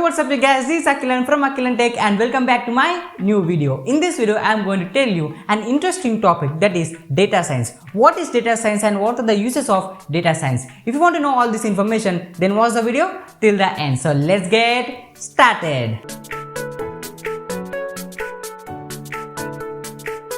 what's up you guys, this is Akhilan from AkhilanTech and welcome back to my new video. In this video, I am going to tell you an interesting topic, that is data science. What is data science and what are the uses of data science? If you want to know all this information, then watch the video till the end. So let's get started.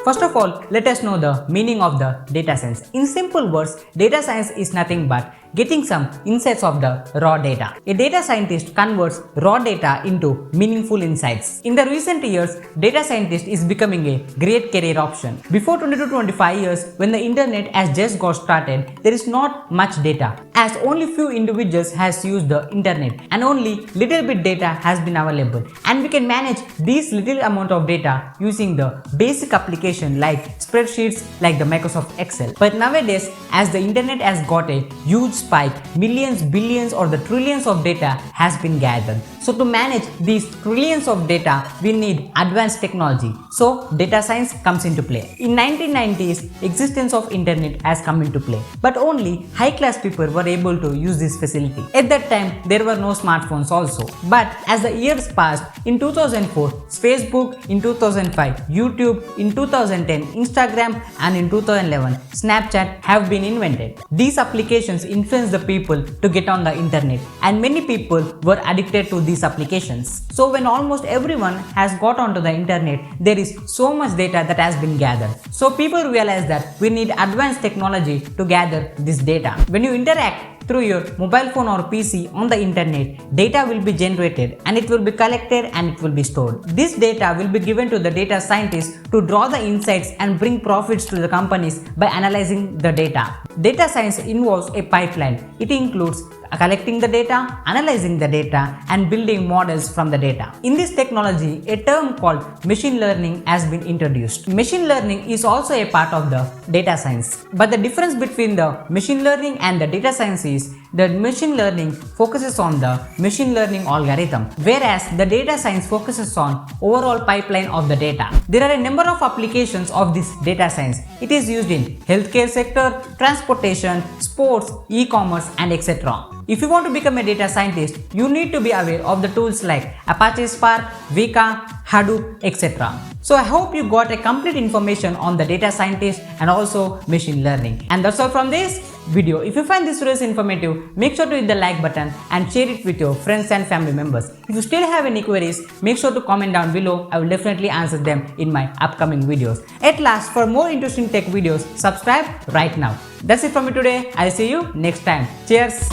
First of all, let us know the meaning of the data science. In simple words, data science is nothing but getting some insights of the raw data. A data scientist converts raw data into meaningful insights. In the recent years, data scientist is becoming a great career option. Before 20 to 25 years, when the internet has just got started, there is not much data, as only few individuals has used the internet and only little bit data has been available, and we can manage this little amount of data using the basic application like spreadsheets like the Microsoft Excel. But nowadays, as the internet has got a huge spike, millions, billions or the trillions of data has been gathered. So to manage these trillions of data, we need advanced technology. So data science comes into play. In 1990s, existence of internet has come into play, but only high class people were able to use this facility. At that time, there were no smartphones also. But as the years passed, in 2004, Facebook, in 2005, YouTube, in 2010, Instagram, and in 2011, Snapchat have been invented. These applications influence the people to get on the internet, and many people were addicted to these applications. So when almost everyone has got onto the internet, there is so much data that has been gathered. So people realize that we need advanced technology to gather this data. When you interact through your mobile phone or PC on the internet, data will be generated and it will be collected and it will be stored. This data will be given to the data scientists to draw the insights and bring profits to the companies by analyzing the data. Data science involves a pipeline. It includes collecting the data, analyzing the data, and building models from the data. In this technology, a term called machine learning has been introduced. Machine learning is also a part of the data science. But the difference between the machine learning and the data science is that machine learning focuses on the machine learning algorithm, whereas the data science focuses on overall pipeline of the data. There are a number of applications of this data science. It is used in healthcare sector, transportation, sports, e-commerce, and etc. If you want to become a data scientist, you need to be aware of the tools like Apache Spark, Vika, Hadoop, etc. So I hope you got a complete information on the data scientist and also machine learning. And that's all from this video. If you find this video informative, make sure to hit the like button and share it with your friends and family members. If you still have any queries, make sure to comment down below. I will definitely answer them in my upcoming videos. At last, for more interesting tech videos, subscribe right now. That's it from me today. I'll see you next time. Cheers.